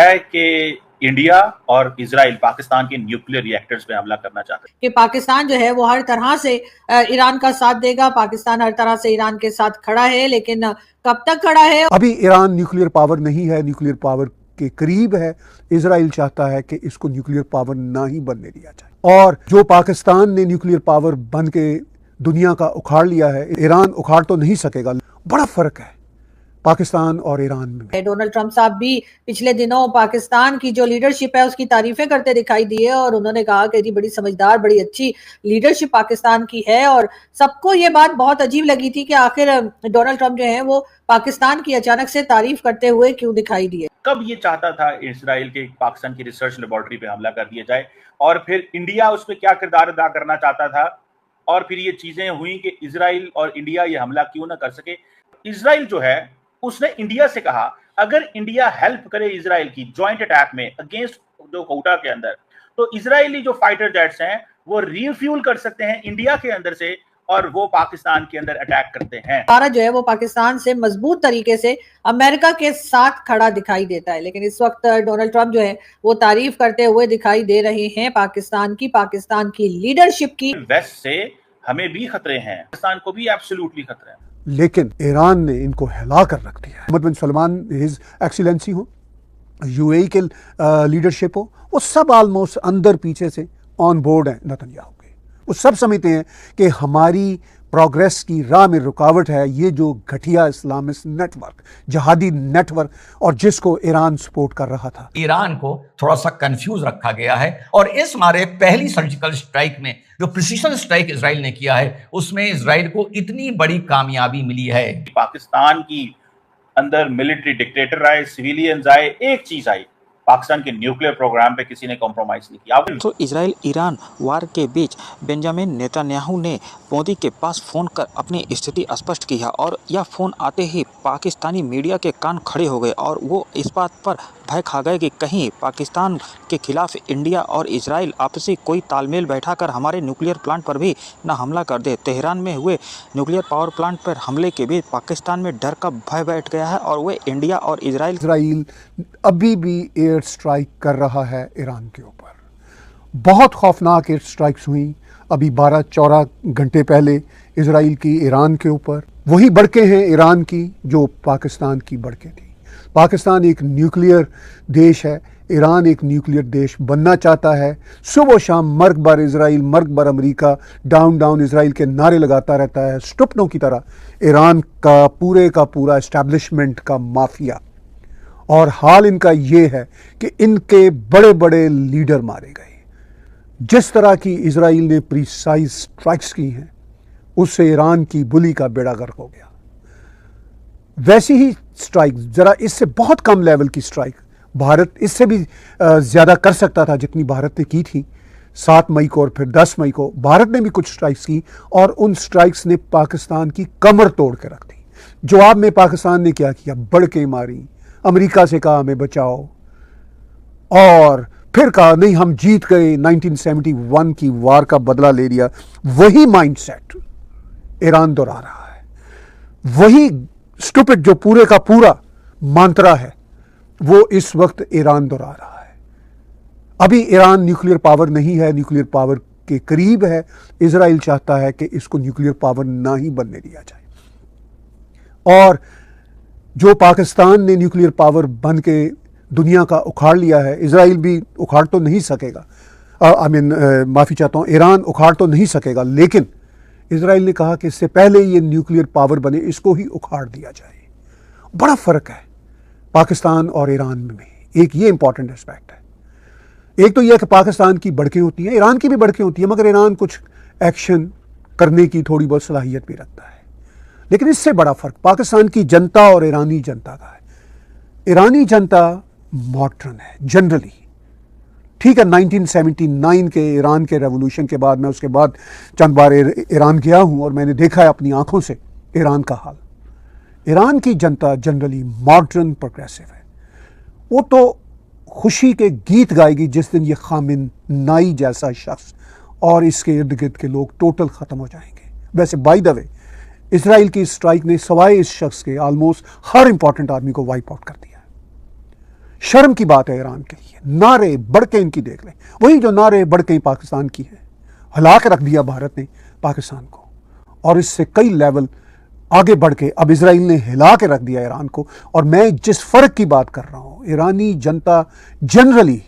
है कि इंडिया और इजराइल पाकिस्तान के न्यूक्लियर रिएक्टर्स पे हमला करना चाहते हैं कि पाकिस्तान जो है वो हर तरह से ईरान का साथ देगा। पाकिस्तान हर तरह से ईरान के साथ खड़ा है, लेकिन कब तक खड़ा है? अभी ईरान न्यूक्लियर पावर नहीं है, न्यूक्लियर पावर के करीब है। इजराइल चाहता है कि इसको न्यूक्लियर पावर ना ही बनने दिया जाए, और जो पाकिस्तान ने न्यूक्लियर पावर बन के दुनिया का उखाड़ लिया है, ईरान उखाड़ तो नहीं सकेगा। बड़ा फर्क है पाकिस्तान और ईरान में। डोनाल्ड ट्रंप साहब भी पिछले दिनों पाकिस्तान की जो लीडरशिप है उसकी तारीफें करते दिखाई दिए, और उन्होंने कहा कि जी बड़ी समझदार, बड़ी अच्छी लीडरशिप पाकिस्तान की है। और सबको ये बात बहुत अजीब लगी थी कि आखिर डोनाल्ड ट्रंप जो है वो पाकिस्तान की अचानक से तारीफ करते हुए क्यों दिखाई दिए। कब ये चाहता था इसराइल के पाकिस्तान की रिसर्च लेबोरेटरी पे हमला कर दिया जाए, और फिर इंडिया उस पर क्या किरदार अदा करना चाहता था, और फिर ये चीजें हुई कि इसराइल और इंडिया ये हमला क्यों ना कर सके। इसराइल जो है उसने इंडिया से कहा अगर इंडिया हेल्प करे इसराइल की जॉइंट अटैक में अगेंस्ट जो कोटा के अंदर, तो इजरायली जो फाइटर जेट्स हैं वो रिफ्यूल कर सकते हैं इंडिया के अंदर से, और वो पाकिस्तान के अंदर अटैक करते हैं। भारत जो है वो पाकिस्तान से मजबूत तरीके से अमेरिका के साथ खड़ा दिखाई देता है, लेकिन इस वक्त डोनाल्ड ट्रंप जो है वो तारीफ करते हुए दिखाई दे रहे हैं पाकिस्तान की लीडरशिप की। वेस्ट से हमें भी खतरे हैं, पाकिस्तान को भी एब्सोल्युटली खतरे हैं, लेकिन ईरान ने इनको हिला कर रख दिया है। मोहम्मद बिन सलमान, हिज एक्सीलेंसी हो, यूएई के लीडरशिप हो, वो सब ऑलमोस्ट अंदर पीछे से ऑन बोर्ड है नेतन्याहू के। वो सब समझते हैं कि हमारी प्रोग्रेस की राह में रुकावट है ये जो घटिया इस्लामिस्ट नेटवर्क, जहादी नेटवर्क, और जिसको ईरान सपोर्ट कर रहा था। ईरान को थोड़ा सा कंफ्यूज रखा गया है, और इस मारे पहली सर्जिकल स्ट्राइक में जो प्रिसीजन स्ट्राइक इजराइल ने किया है उसमें इजराइल को इतनी बड़ी कामयाबी मिली है। पाकिस्तान की अंदर मिलिट्री डिक्टेटर आए, सिविलियंस आए, एक चीज आई, पाकिस्तान के न्यूक्लियर प्रोग्राम पे किसी ने कॉम्प्रोमाइज नहीं किया। तो इजराइल ईरान वार के बीच बेंजामिन नेतन्याहू ने मोदी के पास फोन कर अपनी स्थिति स्पष्ट की है, और यह फोन आते ही पाकिस्तानी मीडिया के कान खड़े हो गए, और वो इस बात पर भय खा गए कि कहीं पाकिस्तान के खिलाफ इंडिया और इजराइल आपसी कोई तालमेल बैठाकर हमारे न्यूक्लियर प्लांट पर भी न हमला कर दे। तेहरान में हुए न्यूक्लियर पावर प्लांट पर हमले के बीच पाकिस्तान में डर का भय बैठ गया है, और वे इंडिया और इजराइल अभी भी एयर स्ट्राइक कर रहा है ईरान के ऊपर। बहुत खौफनाक एयर स्ट्राइक्स हुई अभी 12-14 घंटे पहले इजराइल की ईरान के ऊपर। वही बड़के हैं ईरान की जो पाकिस्तान की बड़के थी। पाकिस्तान एक न्यूक्लियर देश है, ईरान एक न्यूक्लियर देश बनना चाहता है। सुबह शाम मर्ग बर इजराइल, मर्ग बर अमेरिका, डाउन डाउन इजराइल के नारे लगाता रहता है, स्टुपनों की तरह ईरान का पूरा एस्टैब्लिशमेंट का माफिया। और हाल इनका ये है कि इनके बड़े बड़े लीडर मारे गए। जिस तरह की इजराइल ने प्रिसाइज स्ट्राइक्स की हैं उससे ईरान की बुली का बेड़ा गर्क हो गया। वैसी ही स्ट्राइक, जरा इससे बहुत कम लेवल की स्ट्राइक, भारत इससे भी ज़्यादा कर सकता था जितनी भारत ने की थी। 7 मई को और फिर 10 मई को भारत ने भी कुछ स्ट्राइक्स की, और उन स्ट्राइक्स ने पाकिस्तान की कमर तोड़ के रख दी। जवाब में पाकिस्तान ने क्या किया? बढ़के मारी, अमेरिका से कहा हमें बचाओ, और फिर कहा नहीं हम जीत गए, 1971 की वार का बदला ले लिया। वही माइंडसेट ईरान दोहरा रहा है, वही स्टूपिड जो पूरे का पूरा मंत्रा है वो इस वक्त ईरान दोहरा रहा है। अभी ईरान न्यूक्लियर पावर नहीं है, न्यूक्लियर पावर के करीब है। इजराइल चाहता है कि इसको न्यूक्लियर पावर ना ही बनने दिया जाए, और जो पाकिस्तान ने न्यूक्लियर पावर बन के दुनिया का उखाड़ लिया है, इजराइल भी उखाड़ तो नहीं सकेगा। माफ़ी चाहता हूँ, ईरान उखाड़ तो नहीं सकेगा, लेकिन इजराइल ने कहा कि इससे पहले ये न्यूक्लियर पावर बने इसको ही उखाड़ दिया जाए। बड़ा फ़र्क है पाकिस्तान और ईरान में। एक ये इंपॉर्टेंट एस्पेक्ट है। एक तो यह कि पाकिस्तान की बढ़कें होती हैं, ईरान की भी बढ़कें होती हैं, मगर ईरान कुछ एक्शन करने की थोड़ी बहुत सलाहियत भी रखता है। लेकिन इससे बड़ा फ़र्क पाकिस्तान की जनता और ईरानी जनता का है। ईरानी जनता मॉडर्न है जनरली, ठीक है। 1979 के ईरान के रेवोल्यूशन के बाद, मैं उसके बाद चंद बार ईरान गया हूँ और मैंने देखा है अपनी आंखों से ईरान का हाल। ईरान की जनता जनरली मॉडर्न प्रोग्रेसिव है। वो तो खुशी के गीत गाएगी जिस दिन ये खामिनेई जैसा शख्स और इसके इर्द गिर्द के लोग टोटल ख़त्म हो जाएंगे। वैसे बाय द वे इजराइल की स्ट्राइक ने सवाए इस शख्स के ऑलमोस्ट हर इंपॉर्टेंट आदमी को वाइप आउट कर दिया। शर्म की बात है ईरान के लिए। नारे बढ़ के इनकी देख लें, वही जो नारे बढ़ के पाकिस्तान की है। हिला के रख दिया भारत ने पाकिस्तान को, और इससे कई लेवल आगे बढ़ के अब इजराइल ने हिला के रख दिया ईरान को। और मैं जिस फर्क की बात कर रहा हूं, ईरानी जनता जनरली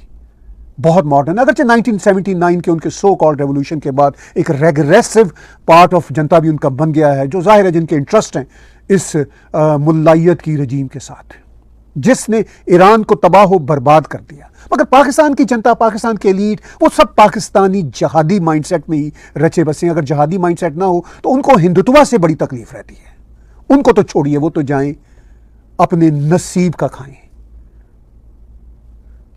बहुत मॉडर्न, अगरचे 1979 के उनके सो कॉल्ड रेवोल्यूशन के बाद एक रेग्रेसिव पार्ट ऑफ जनता भी उनका बन गया है, जो जाहिर है जिनके इंटरेस्ट हैं इस मुल्लायत की रजीम के साथ, जिसने ईरान को तबाह बर्बाद कर दिया। मगर पाकिस्तान की जनता, पाकिस्तान के एलीट, वो सब पाकिस्तानी जहादी माइंडसेट में ही रचे बसे। अगर जहादी माइंडसेट ना हो तो उनको हिंदुत्व से बड़ी तकलीफ रहती है। उनको तो छोड़िए, वो तो जाएं अपने नसीब का खाएं।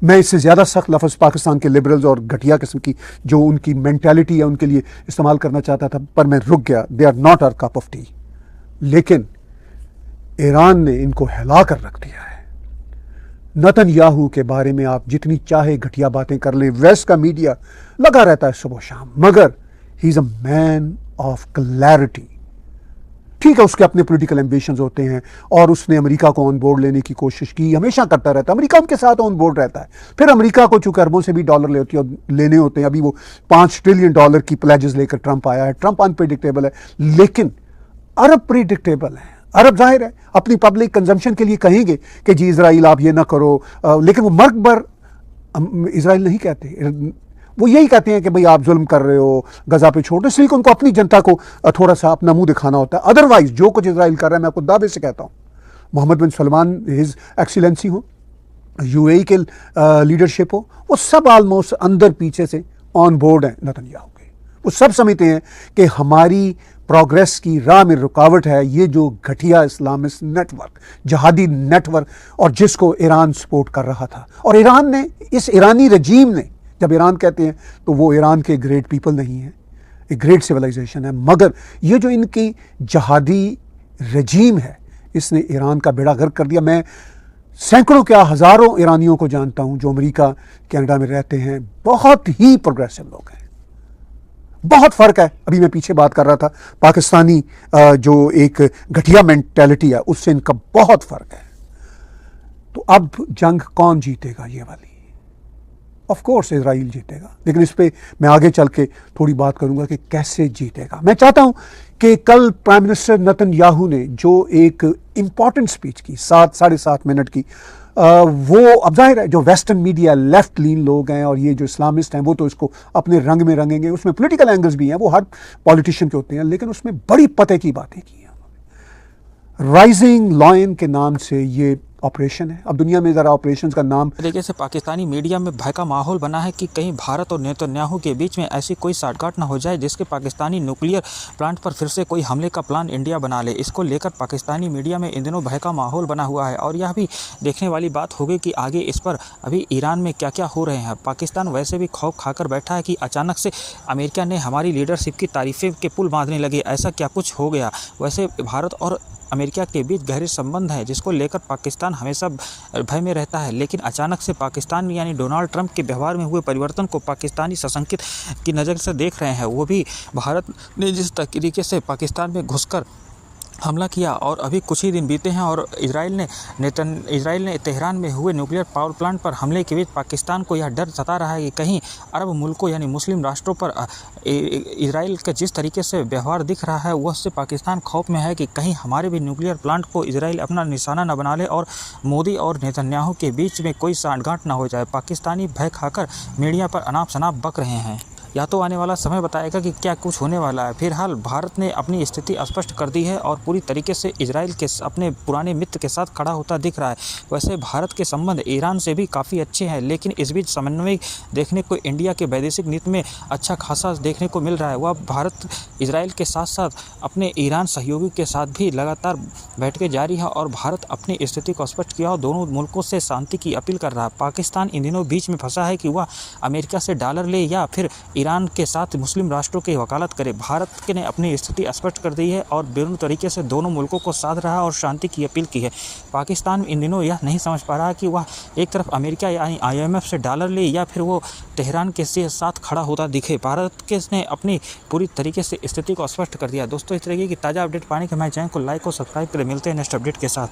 मैं इससे ज्यादा सख्त लफ्ज़ पाकिस्तान के लिबरल्स और घटिया किस्म की जो उनकी मेंटालिटी है उनके लिए इस्तेमाल करना चाहता था, पर मैं रुक गया। They are not our cup of tea. लेकिन ईरान ने इनको हिला कर रख दिया है। नेतन्याहू के बारे में आप जितनी चाहे घटिया बातें कर लें, वेस्ट का मीडिया लगा रहता है सुबह शाम, मगर he is a man of clarity. ठीक है, उसके अपने पॉलिटिकल एम्बिशंस होते हैं और उसने अमेरिका को ऑन बोर्ड लेने की कोशिश की, हमेशा करता रहता है। अमेरिका उनके साथ ऑन बोर्ड रहता है। फिर अमेरिका को चूंकि अरबों से भी डॉलर लेने होते हैं, अभी वो $5 ट्रिलियन की प्लेजेस लेकर ट्रंप आया है। ट्रंप अनप्रेडिक्टेबल है, लेकिन अरब प्रेडिक्टेबल है। अरब जाहिर है अपनी पब्लिक कंजम्पशन के लिए कहेंगे कि जी इजराइल आप ये ना करो, लेकिन वो मर्ग पर इजराइल नहीं कहते। वो यही कहते हैं कि भाई आप जुल्म कर रहे हो, गजा पे छोड़ दो। इसलिए उनको अपनी जनता को थोड़ा सा अपना मुंह दिखाना होता है। अदरवाइज जो कुछ इजराइल कर रहा है, मैं आपको दावे से कहता हूँ, मोहम्मद बिन सलमान हिज एक्सीलेंसी हो, यूएई के लीडरशिप हो, वो सब ऑलमोस्ट अंदर पीछे से ऑन बोर्ड हैं नेतन्याहू के। वो सब समझते हैं कि हमारी प्रोग्रेस की राह में रुकावट है ये जो घटिया इस्लामिस्ट नेटवर्क, जहादी नेटवर्क, और जिसको ईरान सपोर्ट कर रहा था। और ईरान ने, इस ईरानी रजीम ने, जब ईरान कहते हैं तो वो ईरान के ग्रेट पीपल नहीं है, एक ग्रेट सिविलाइजेशन है, मगर ये जो इनकी जहादी रजीम है इसने ईरान का बेड़ा गर्क कर दिया। मैं सैकड़ों क्या हज़ारों ईरानियों को जानता हूं जो अमेरिका, कनाडा में रहते हैं, बहुत ही प्रोग्रेसिव लोग हैं। बहुत फ़र्क है। अभी मैं पीछे बात कर रहा था, पाकिस्तानी जो एक घटिया मेंटालिटी है उससे इनका बहुत फ़र्क है। तो अब जंग कौन जीतेगा ये वाली? ऑफ कोर्स इजराइल जीतेगा, लेकिन इस पे मैं आगे चल के थोड़ी बात करूंगा कि कैसे जीतेगा। मैं चाहता हूं कि कल प्राइम मिनिस्टर नेतन्याहू ने जो एक इंपॉर्टेंट स्पीच की 7-7.5 मिनट की, वो अब जाहिर है जो वेस्टर्न मीडिया लेफ्ट लीन लोग हैं और ये जो इस्लामिस्ट हैं वो तो इसको अपने रंग में रंगेंगे। उसमें पॉलिटिकल एंगल्स भी हैं, वो हर पॉलिटिशियन के होते हैं, लेकिन उसमें बड़ी पते की बातें की हैं। राइजिंग लॉयन के नाम से ये ऑपरेशन है। अब दुनिया में ज़रा ऑपरेशन का नाम तरीके से पाकिस्तानी मीडिया में भय का माहौल बना है कि कहीं भारत और नेतन्याहू के बीच में ऐसी कोई साठगांठ न हो जाए जिसके पाकिस्तानी न्यूक्लियर प्लांट पर फिर से कोई हमले का प्लान इंडिया बना ले। इसको लेकर पाकिस्तानी मीडिया में इन दिनों भय का माहौल बना हुआ है और यह भी देखने वाली बात होगी कि आगे इस पर अभी ईरान में क्या क्या हो रहे हैं। पाकिस्तान वैसे भी खौफ खाकर बैठा है कि अचानक से अमेरिका ने हमारी लीडरशिप की तारीफ़ें के पुल बांधने लगे, ऐसा क्या कुछ हो गया। वैसे भारत और अमेरिका के बीच गहरे संबंध है जिसको लेकर पाकिस्तान हमेशा भय में रहता है, लेकिन अचानक से पाकिस्तान यानी डोनाल्ड ट्रंप के व्यवहार में हुए परिवर्तन को पाकिस्तानी सशंकित की नज़र से देख रहे हैं। वो भी भारत ने जिस तरीके से पाकिस्तान में घुसकर हमला किया और अभी कुछ ही दिन बीते हैं और इजराइल ने तेहरान में हुए न्यूक्लियर पावर प्लांट पर हमले के बीच पाकिस्तान को यह डर सता रहा है कि कहीं अरब मुल्कों यानी मुस्लिम राष्ट्रों पर इजराइल का जिस तरीके से व्यवहार दिख रहा है वह से पाकिस्तान खौफ में है कि कहीं हमारे भी न्यूक्लियर प्लांट को इजराइल अपना निशाना न बना ले और मोदी और नेतन्याहू के बीच में कोई साठगांठ न हो जाए। पाकिस्तानी भय खाकर मीडिया पर अनाप शनाप बक रहे हैं। या तो आने वाला समय बताएगा कि क्या कुछ होने वाला है। फिलहाल भारत ने अपनी स्थिति स्पष्ट कर दी है और पूरी तरीके से इजराइल के अपने पुराने मित्र के साथ खड़ा होता दिख रहा है। वैसे भारत के संबंध ईरान से भी काफ़ी अच्छे हैं, लेकिन इस बीच समन्वय देखने को इंडिया के वैदेशिक नीति में अच्छा खासा देखने को मिल रहा है। वह भारत इजराइल के साथ साथ अपने ईरान सहयोगी के साथ भी लगातार बैठकें जारी है और भारत अपनी स्थिति को स्पष्ट किया और दोनों मुल्कों से शांति की अपील कर रहा है। पाकिस्तान इन दिनों बीच में फंसा है कि वह अमेरिका से डॉलर ले या फिर ईरान के साथ मुस्लिम राष्ट्रों की वकालत करे। भारत ने अपनी स्थिति स्पष्ट कर दी है और बेरून तरीके से दोनों मुल्कों को साथ रहा और शांति की अपील की है। पाकिस्तान इन दिनों यह नहीं समझ पा रहा कि वह एक तरफ अमेरिका यानी IMF से डॉलर ले या फिर वो तेहरान के साथ खड़ा होता दिखे। भारत के ने अपनी पूरी तरीके से स्थिति को स्पष्ट कर दिया। दोस्तों, इस तरीके की ताज़ा अपडेट पाने के हमारे चैनल को लाइक और सब्सक्राइब करें। मिलते हैं नेक्स्ट अपडेट के साथ।